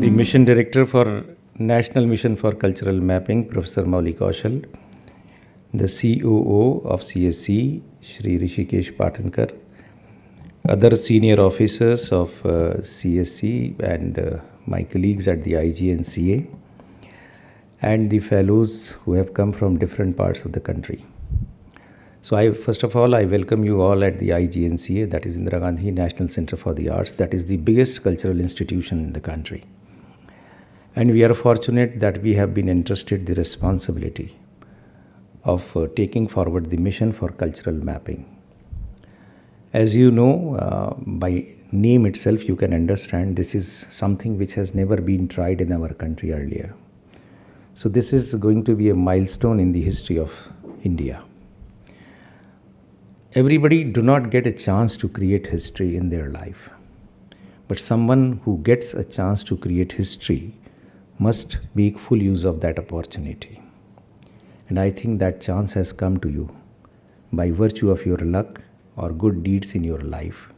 the Mission Director for National Mission for Cultural Mapping, Professor Mauli Kaushal, the COO of CSC, Shri Rishikesh Patankar, other senior officers of CSC and my colleagues at the IGNCA, and the fellows who have come from different parts of the country. So first of all, I welcome you all at the IGNCA, that is Indira Gandhi National Center for the Arts, that is the biggest cultural institution in the country. And we are fortunate that we have been entrusted the responsibility of taking forward the mission for cultural mapping. As you know, by name itself, you can understand this is something which has never been tried in our country earlier. So this is going to be a milestone in the history of India. Everybody do not get a chance to create history in their life. But someone who gets a chance to create history must make full use of that opportunity. And I think that chance has come to you by virtue of your luck or good deeds in your life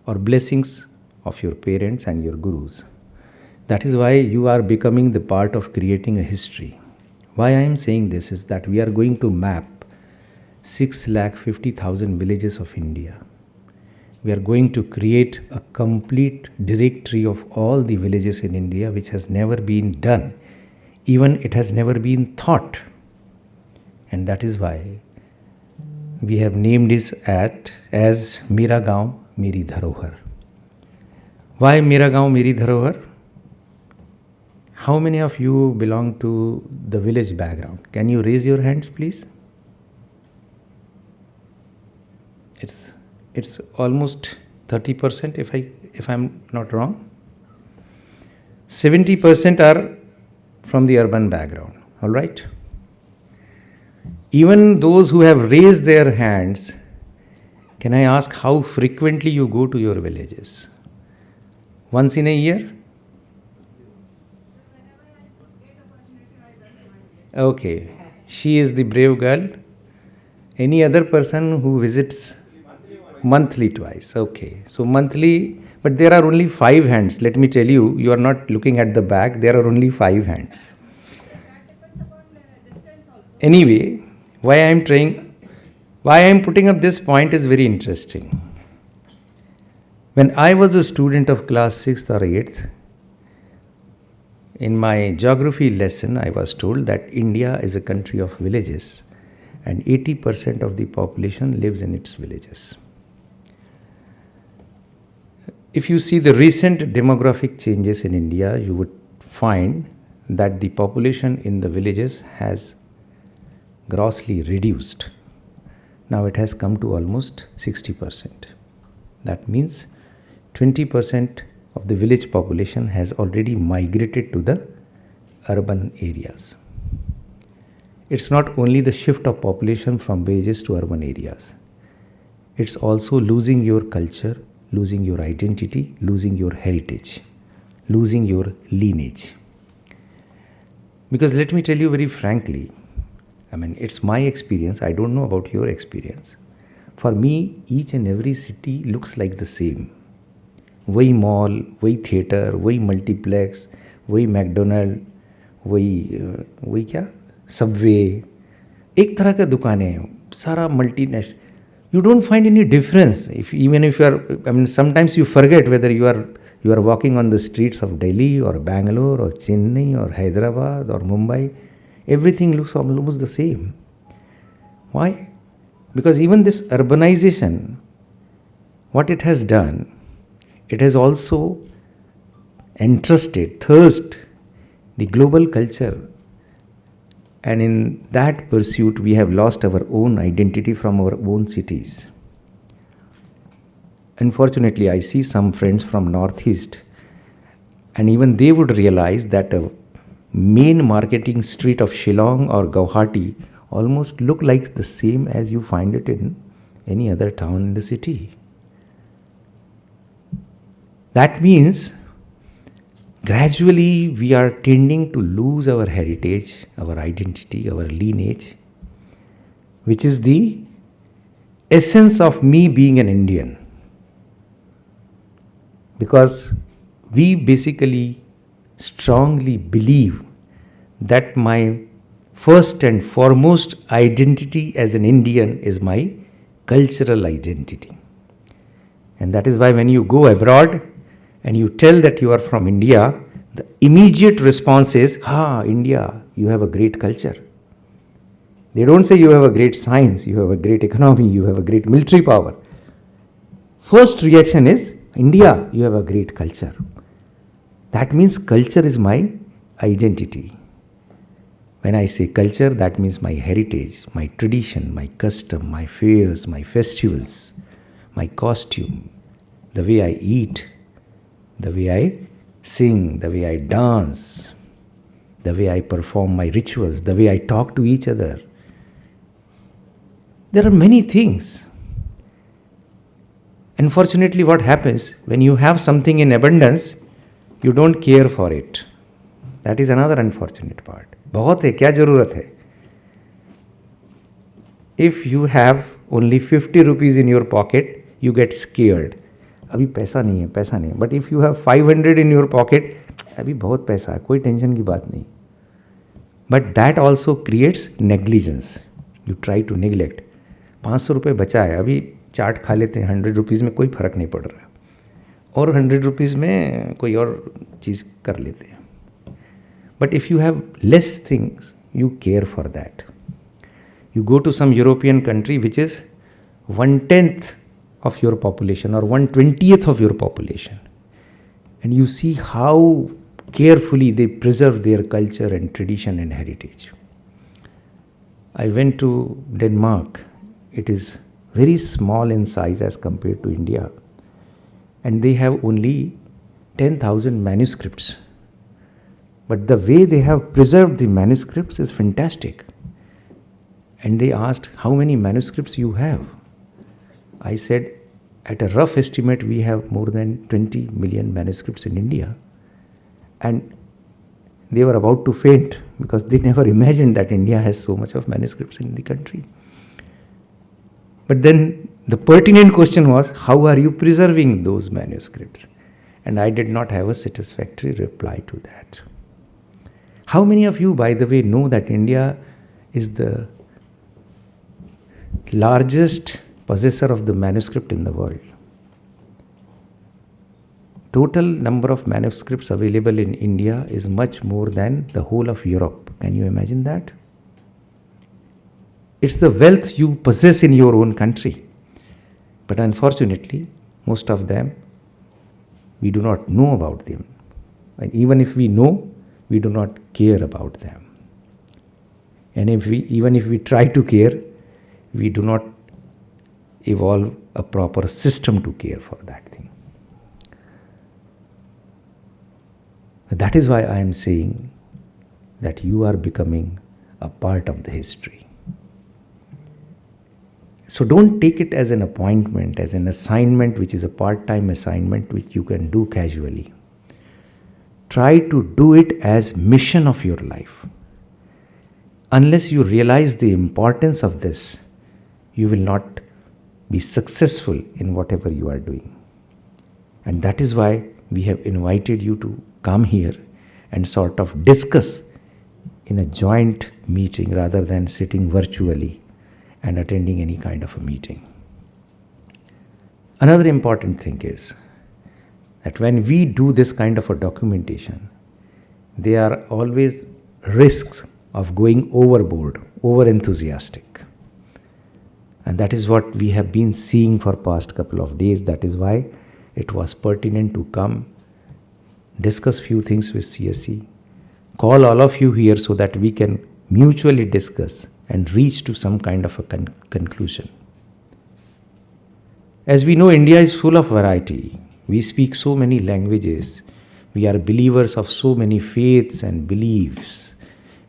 or blessings of your parents and your gurus. That is why you are becoming the part of creating a history. Why I am saying this is that we are going to map 650,000 villages of India. We are going to create a complete directory of all the villages in India, which has never been done. Even it has never been thought. And that is why we have named this as Mera, Gaon, Meri, Dharohar. Why Mera, Gaon, Meri, Dharohar? How many of you belong to the village background? Can you raise your hands, please? It's almost 30% if I'm not wrong. 70% are from the urban background, all right? Even those who have raised their hands, can I ask how frequently you go to your villages? Once in a year? Okay, she is the brave girl. Any other person who visits? Monthly twice, okay. So monthly, but there are only 5 hands. Let me tell you, you are not looking at the back, there are only 5 hands. Anyway, why I am putting up this point is very interesting. When I was a student of class 6th or 8th, in my geography lesson, I was told that India is a country of villages and 80% of the population lives in its villages. If you see the recent demographic changes in India, you would find that the population in the villages has grossly reduced. Now it has come to almost 60%. That means 20% of the village population has already migrated to the urban areas. It's not only the shift of population from villages to urban areas. It's also losing your culture, losing your identity, losing your heritage, losing your lineage. Because let me tell you very frankly, it's my experience, I don't know about your experience. For me, each and every city looks like the same. वही mall, वही theatre, वही multiplex, वही McDonald, वही क्या? Subway. एक तरह का दुकानें हैं, सारा multinational. You don't find any difference. Even if you are, sometimes you forget whether you are walking on the streets of Delhi or Bangalore or Chennai or Hyderabad or Mumbai. Everything looks almost the same. Why? Because even this urbanization, what it has done, it has also thirst the global culture. And in that pursuit, we have lost our own identity from our own cities. Unfortunately, I see some friends from Northeast, and even they would realize that a main marketing street of Shillong or Guwahati almost look like the same as you find it in any other town in the city. That means gradually we are tending to lose our heritage, our identity, our lineage, which is the essence of me being an Indian. Because we basically strongly believe that my first and foremost identity as an Indian is my cultural identity. And that is why when you go abroad and you tell that you are from India, the immediate response is, India, you have a great culture. They don't say you have a great science, you have a great economy, you have a great military power. First reaction is, India, you have a great culture. That means culture is my identity. When I say culture, that means my heritage, my tradition, my custom, my fairs, my festivals, my costume, the way I eat, the way I sing, the way I dance, the way I perform my rituals, the way I talk to each other. There are many things. Unfortunately, what happens when you have something in abundance, you don't care for it. That is another unfortunate part. बहुत है, क्या जरूरत है? If you have only 50 rupees in your pocket, you get scared. अभी पैसा नहीं है. But if you have 500 in your pocket, अभी बहुत पैसा है, कोई टेंशन की बात नहीं. But that also creates negligence. You try to neglect. 500 रुपये बचा है, अभी चाट खा लेते हैं, 100 रुपीज़ में कोई फ़र्क नहीं पड़ रहा, और 100 रुपीज़ में कोई और चीज़ कर लेते हैं. But if you have less things, you care for that. You go to some European country which is 1/10 of your population or 1/20th of your population, and you see how carefully they preserve their culture and tradition and heritage. I went to Denmark. It is very small in size as compared to India, and they have only 10,000 manuscripts. But the way they have preserved the manuscripts is fantastic. And they asked, how many manuscripts you have? I said, at a rough estimate, we have more than 20 million manuscripts in India. And they were about to faint because they never imagined that India has so much of manuscripts in the country. But then the pertinent question was, how are you preserving those manuscripts? And I did not have a satisfactory reply to that. How many of you, by the way, know that India is the largest possessor of the manuscript in the world? Total number of manuscripts available in India is much more than the whole of Europe. Can you imagine that? It's the wealth you possess in your own country. But unfortunately, most of them, we do not know about them. And even if we know, we do not care about them. And even if we try to care, we do not evolve a proper system to care for that thing. That is why I am saying that you are becoming a part of the history. So don't take it as an appointment, as an assignment which is a part-time assignment which you can do casually. Try to do it as mission of your life. Unless you realize the importance of this, you will not be successful in whatever you are doing. And that is why we have invited you to come here and sort of discuss in a joint meeting rather than sitting virtually and attending any kind of a meeting. Another important thing is that when we do this kind of a documentation, there are always risks of going overboard, over-enthusiastic. And that is what we have been seeing for past couple of days. That is why it was pertinent to come, discuss few things with CSE, call all of you here so that we can mutually discuss and reach to some kind of a conclusion. As we know, India is full of variety. We speak so many languages. We are believers of so many faiths and beliefs.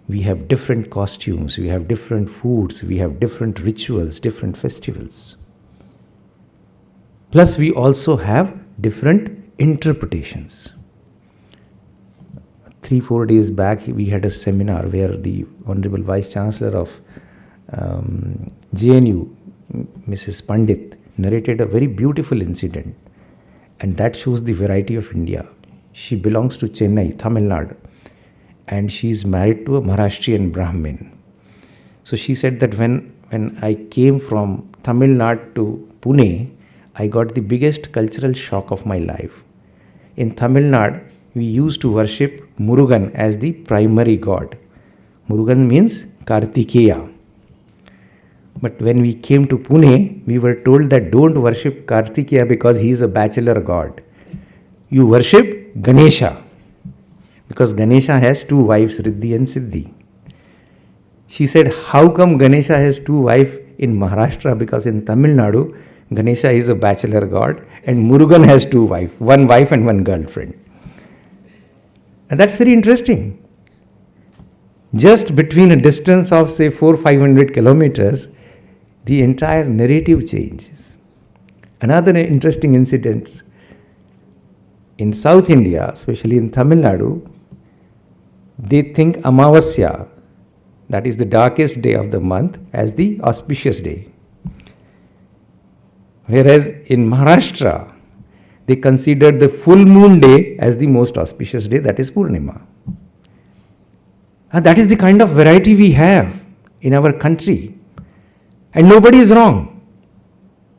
We have different costumes, we have different foods, we have different rituals, different festivals. Plus, we also have different interpretations. 3-4 days back, we had a seminar where the Honorable Vice Chancellor of JNU, Mrs. Pandit, narrated a very beautiful incident, and that shows the variety of India. She belongs to Chennai, Tamil Nadu, and she is married to a Maharashtrian Brahmin. So she said that when I came from Tamil Nadu to Pune, I got the biggest cultural shock of my life. In Tamil Nadu, we used to worship Murugan as the primary god. Murugan means Kartikeya. But when we came to Pune, we were told that don't worship Kartikeya because he is a bachelor god. You worship Ganesha because Ganesha has two wives, Riddhi and Siddhi. She said, how come Ganesha has two wives in Maharashtra? Because in Tamil Nadu, Ganesha is a bachelor god and Murugan has two wives, one wife and one girlfriend. And that's very interesting. Just between a distance of say 400-500 kilometers, the entire narrative changes. Another interesting incident in South India, especially in Tamil Nadu, they think Amavasya, that is the darkest day of the month, as the auspicious day. Whereas in Maharashtra, they consider the full moon day as the most auspicious day, that is Purnima. And that is the kind of variety we have in our country. And nobody is wrong.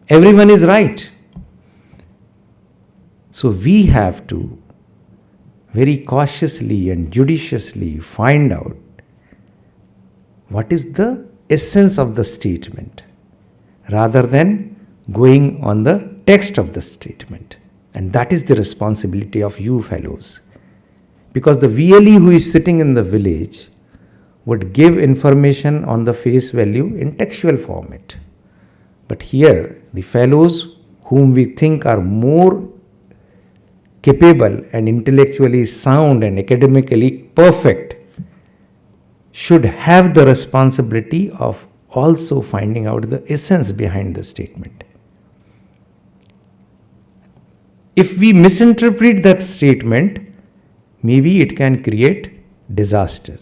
Everyone is right. So we have to very cautiously and judiciously find out what is the essence of the statement rather than going on the text of the statement. And that is the responsibility of you fellows. Because the VLE who is sitting in the village would give information on the face value in textual format. But here, the fellows whom we think are more capable and intellectually sound and academically perfect should have the responsibility of also finding out the essence behind the statement. If we misinterpret that statement, maybe it can create disaster.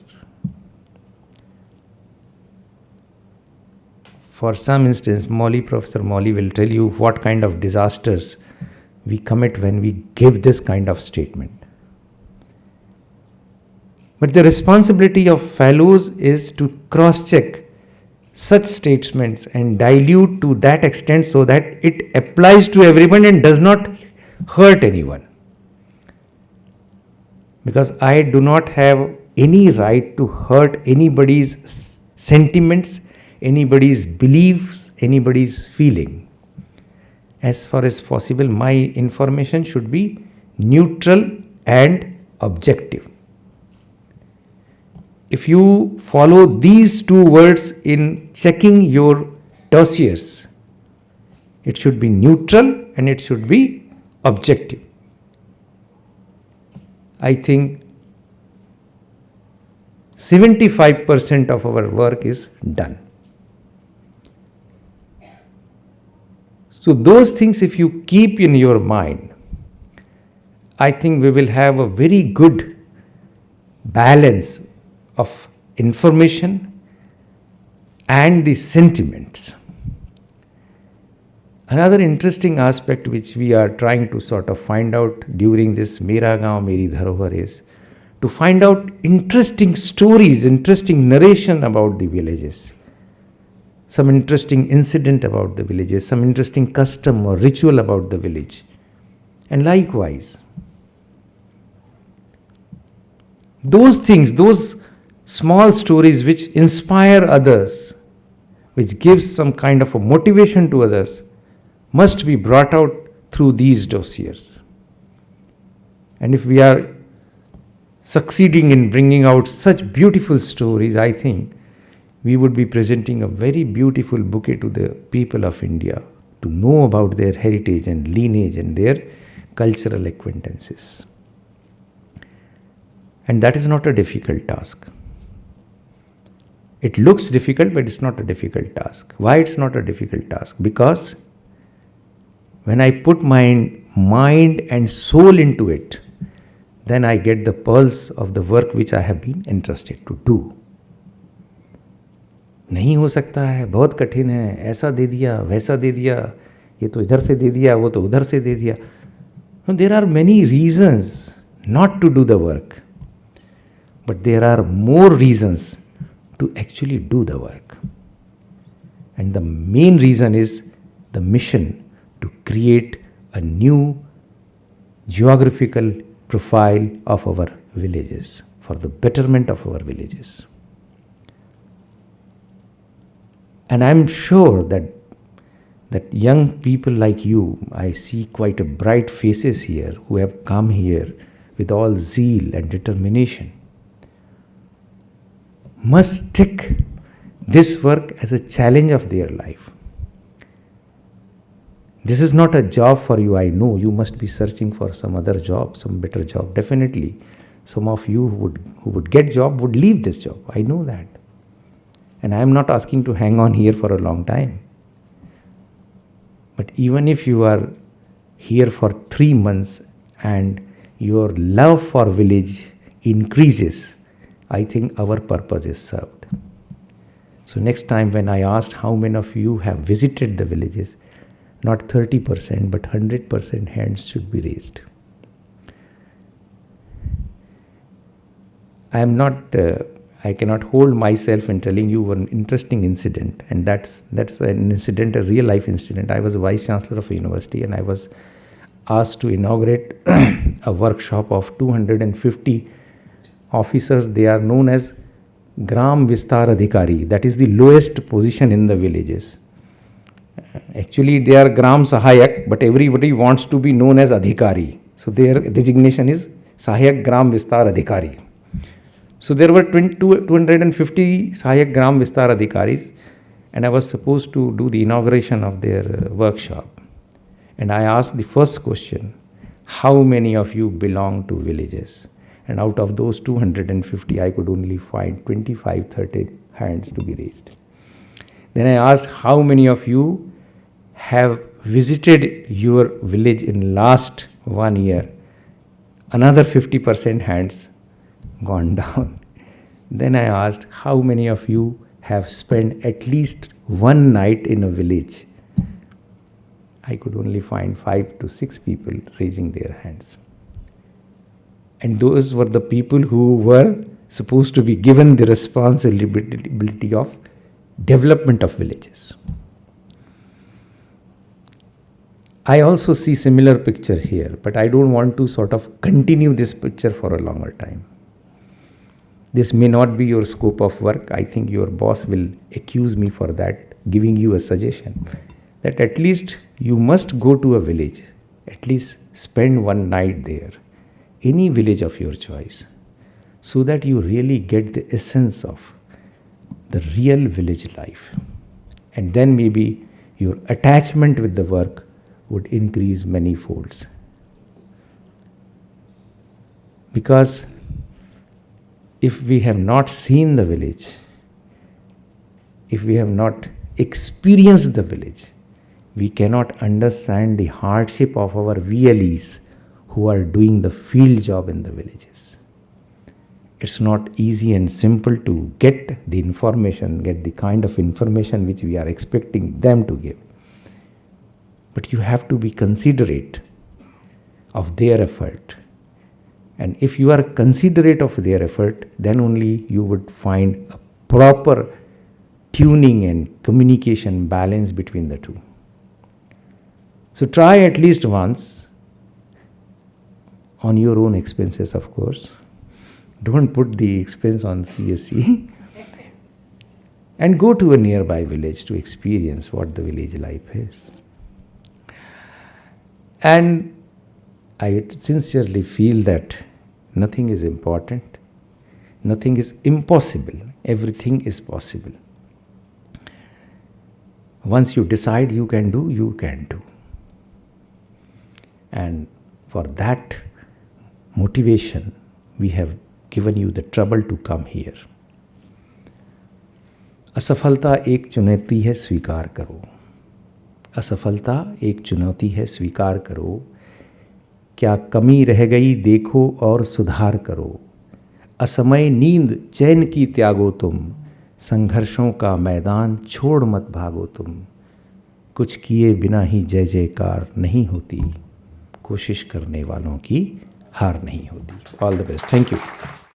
For some instance, Professor Molly will tell you what kind of disasters we commit when we give this kind of statement. But the responsibility of fellows is to cross-check such statements and dilute to that extent so that it applies to everyone and does not hurt anyone. Because I do not have any right to hurt anybody's sentiments, anybody's beliefs, anybody's feeling. As far as possible, my information should be neutral and objective. If you follow these two words in checking your dossiers, it should be neutral and it should be objective. I think 75% of our work is done. So those things if you keep in your mind, I think we will have a very good balance of information and the sentiments. Another interesting aspect which we are trying to sort of find out during this Mera, Gaon, Meri, Dharohar is to find out interesting stories, interesting narration about the villages. Some interesting incident about the villages, some interesting custom or ritual about the village. And likewise, those things, those small stories which inspire others, which gives some kind of a motivation to others, must be brought out through these dossiers. And if we are succeeding in bringing out such beautiful stories, I think we would be presenting a very beautiful bouquet to the people of India to know about their heritage and lineage and their cultural acquaintances. And that is not a difficult task. It looks difficult, but it's not a difficult task. Why it's not a difficult task? Because when I put my mind and soul into it, then I get the pulse of the work which I have been entrusted to do. नहीं हो सकता है, बहुत कठिन है, ऐसा दे दिया, वैसा दे दिया, ये तो इधर से दे दिया, वो तो उधर से दे दिया. There are many reasons not to do the work, but there are more reasons to actually do the work. And the main reason is the mission to create a new geographical profile of our villages, for the betterment of our villages. And I'm sure that young people like you, I see quite a bright faces here who have come here with all zeal and determination, must take this work as a challenge of their life. This is not a job for you, I know. You must be searching for some other job, some better job. Definitely, some of you who would get job would leave this job. I know that. And I am not asking to hang on here for a long time. But even if you are here for 3 months and your love for village increases, I think our purpose is served. So next time when I asked how many of you have visited the villages, not 30% but 100% hands should be raised. I cannot hold myself in telling you one interesting incident, and that's an incident, a real life incident. I was a vice chancellor of a university and I was asked to inaugurate a workshop of 250 officers. They are known as Gram Vistar Adhikari. That is the lowest position in the villages. Actually, they are Gram Sahayak, but everybody wants to be known as Adhikari. So their designation is Sahayak Gram Vistar Adhikari. So there were 250 Sahayak Gram Vistar Adhikaris, and I was supposed to do the inauguration of their workshop. And I asked the first question, how many of you belong to villages? And out of those 250, I could only find 25, 30 hands to be raised. Then I asked, how many of you have visited your village in last 1 year? Another 50% hands gone down. Then I asked, how many of you have spent at least one night in a village? I could only find 5 to 6 people raising their hands. And those were the people who were supposed to be given the responsibility of development of villages. I also see similar picture here, but I don't want to sort of continue this picture for a longer time. This may not be your scope of work. I think your boss will accuse me for that, giving you a suggestion that at least you must go to a village, at least spend one night there, any village of your choice, so that you really get the essence of the real village life. And then maybe your attachment with the work would increase many folds. Because if we have not seen the village, if we have not experienced the village, we cannot understand the hardship of our VLEs who are doing the field job in the villages. It's not easy and simple to get the information, get the kind of information which we are expecting them to give. But you have to be considerate of their effort. And if you are considerate of their effort, then only you would find a proper tuning and communication balance between the two. So try at least once, on your own expenses, of course. Don't put the expense on CSC. And go to a nearby village to experience what the village life is. And I sincerely feel that nothing is important, nothing is impossible, everything is possible. Once you decide you can do, you can do. And for that motivation, we have given you the trouble to come here. असफलता एक चुनौती है, स्वीकार करो. असफलता एक चुनौती है, स्वीकार करो. क्या कमी रह गई देखो और सुधार करो. असमय नींद चैन की त्यागो तुम. संघर्षों का मैदान छोड़ मत भागो तुम. कुछ किए बिना ही जय जयकार नहीं होती. कोशिश करने वालों की हार नहीं होती. All the best. Thank you.